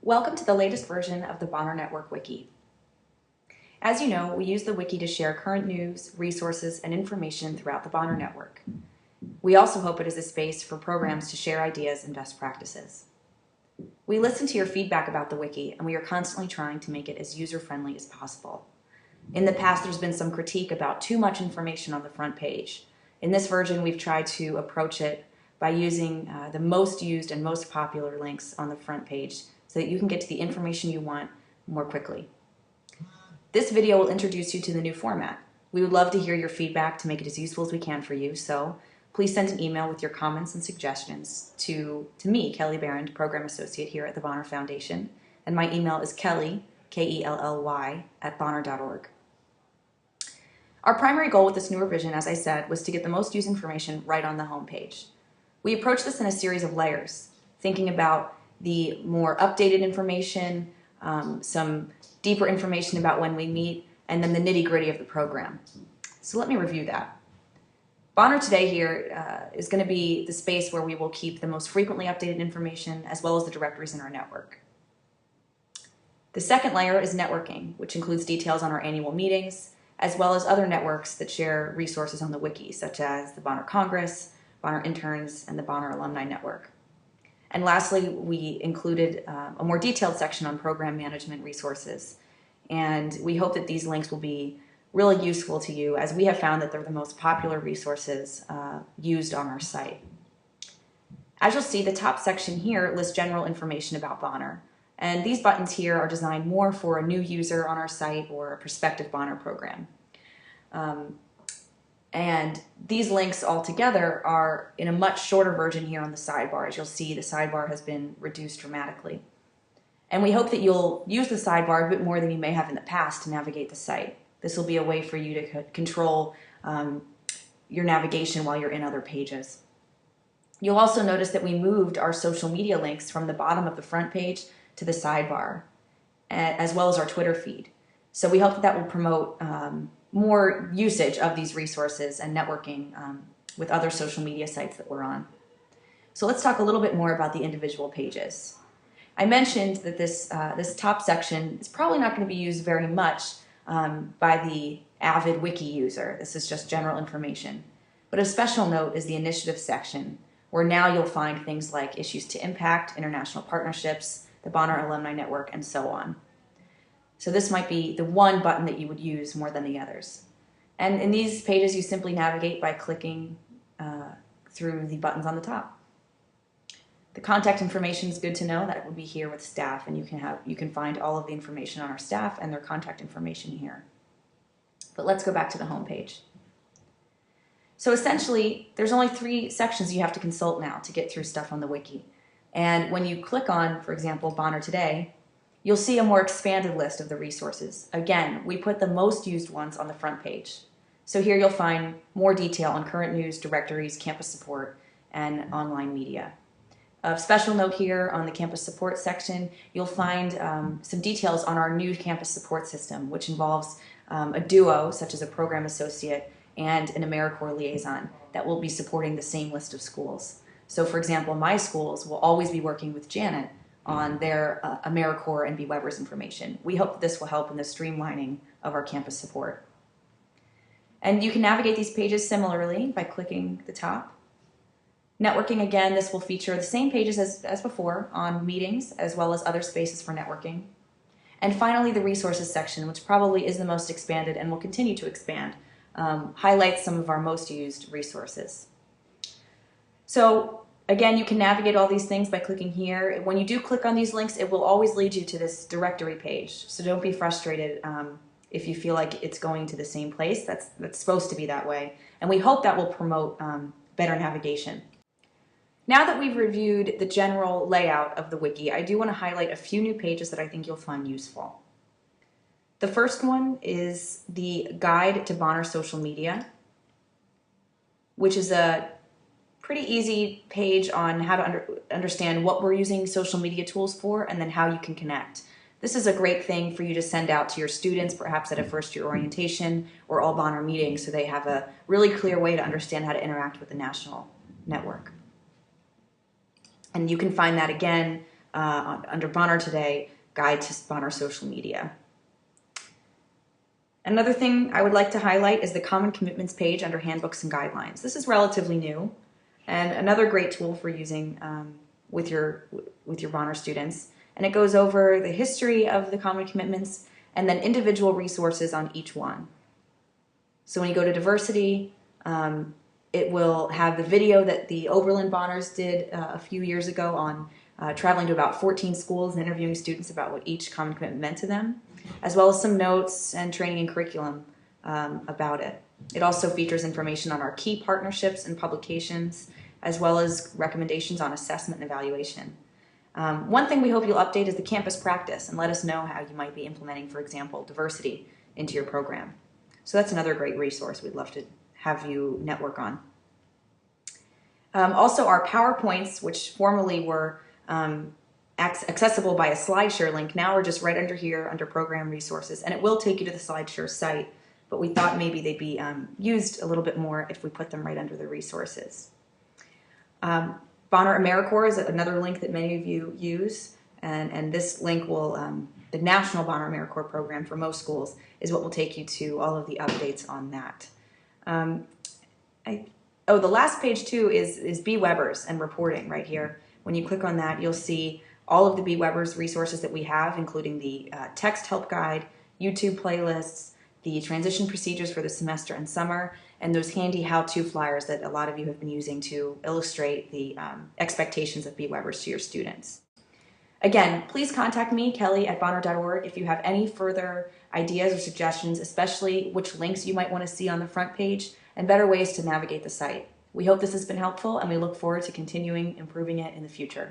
Welcome to the latest version of the Bonner Network Wiki. As you know, we use the wiki to share current news, resources, and information throughout the Bonner Network. We also hope it is a space for programs to share ideas and best practices. We listen to your feedback about the wiki, and we are constantly trying to make it as user-friendly as possible. In the past, there's been some critique about too much information on the front page. In this version, we've tried to approach it by using the most used and most popular links on the front page so that you can get to the information you want more quickly. This video will introduce you to the new format. We would love to hear your feedback to make it as useful as we can for you, so please send an email with your comments and suggestions to me, Kelly Barron, Program Associate here at the Bonner Foundation, and my email is kelly, K-E-L-L-Y, @bonner.org. Our primary goal with this new revision, as I said, was to get the most used information right on the home page. We approached this in a series of layers, thinking about the more updated information, some deeper information about when we meet, and then the nitty-gritty of the program. So let me review that. Bonner Today here is going to be the space where we will keep the most frequently updated information as well as the directories in our network. The second layer is networking, which includes details on our annual meetings, as well as other networks that share resources on the wiki, such as the Bonner Congress, Bonner Interns, and the Bonner Alumni Network. And lastly, we included a more detailed section on program management resources. And we hope that these links will be really useful to you, as we have found that they're the most popular resources used on our site. As you'll see, the top section here lists general information about Bonner. And these buttons here are designed more for a new user on our site or a prospective Bonner program. And these links all together are in a much shorter version here on the sidebar. As you'll see, the sidebar has been reduced dramatically. And we hope that you'll use the sidebar a bit more than you may have in the past to navigate the site. This will be a way for you to control your navigation while you're in other pages. You'll also notice that we moved our social media links from the bottom of the front page to the sidebar, as well as our Twitter feed. So we hope that that will promote more usage of these resources and networking with other social media sites that we're on. So let's talk a little bit more about the individual pages. I mentioned that this top section is probably not going to be used very much by the avid wiki user. This is just general information. But of special note is the initiative section, where now you'll find things like issues to impact, international partnerships, the Bonner Alumni Network, and so on. So this might be the one button that you would use more than the others. And in these pages, you simply navigate by clicking through the buttons on the top. The contact information is good to know. That would be here with staff, and you can find all of the information on our staff and their contact information here. But let's go back to the home page. So essentially, there's only 3 sections you have to consult now to get through stuff on the wiki. And when you click on, for example, Bonner Today, you'll see a more expanded list of the resources. Again, we put the most used ones on the front page. So here you'll find more detail on current news, directories, campus support, and online media. Of special note here on the campus support section, you'll find some details on our new campus support system, which involves a duo, such as a program associate and an AmeriCorps liaison, that will be supporting the same list of schools. So for example, my schools will always be working with Janet on their AmeriCorps and B. Weber's information. We hope that this will help in the streamlining of our campus support. And you can navigate these pages similarly by clicking the top. Networking, again, this will feature the same pages as before on meetings, as well as other spaces for networking. And finally, the resources section, which probably is the most expanded and will continue to expand, highlights some of our most used resources. So again, you can navigate all these things by clicking here. When you do click on these links, it will always lead you to this directory page. So don't be frustrated if you feel like it's going to the same place. That's supposed to be that way. And we hope that will promote better navigation. Now that we've reviewed the general layout of the wiki, I do want to highlight a few new pages that I think you'll find useful. The first one is the Guide to Bonner Social Media, which is a pretty easy page on how to understand what we're using social media tools for and then how you can connect. This is a great thing for you to send out to your students, perhaps at a first-year orientation or all Bonner meetings, so they have a really clear way to understand how to interact with the national network. And you can find that again under Bonner Today, Guide to Bonner Social Media. Another thing I would like to highlight is the Common Commitments page under Handbooks and Guidelines. This is relatively new and another great tool for using with your Bonner students. And it goes over the history of the Common Commitments and then individual resources on each one. So when you go to diversity, it will have the video that the Oberlin Bonners did a few years ago on traveling to about 14 schools and interviewing students about what each Common Commitment meant to them, as well as some notes and training and curriculum about it. It also features information on our key partnerships and publications, as well as recommendations on assessment and evaluation. One thing we hope you'll update is the campus practice and let us know how you might be implementing, for example, diversity into your program. So that's another great resource we'd love to have you network on. Also, our PowerPoints, which formerly were accessible by a SlideShare link, now are just right under here under Program Resources, and it will take you to the SlideShare site, but we thought maybe they'd be used a little bit more if we put them right under the resources. Bonner AmeriCorps is another link that many of you use, and this link will, the National Bonner AmeriCorps program for most schools is what will take you to all of the updates on that. The last page too is B. Weber's and reporting right here. When you click on that, you'll see all of the B. Weber's resources that we have, including the text help guide, YouTube playlists, the transition procedures for the semester and summer, and those handy how-to flyers that a lot of you have been using to illustrate the expectations of B. Weber's to your students. Again, please contact me, Kelly, at bonner.org if you have any further ideas or suggestions, especially which links you might want to see on the front page and better ways to navigate the site. We hope this has been helpful, and we look forward to continuing improving it in the future.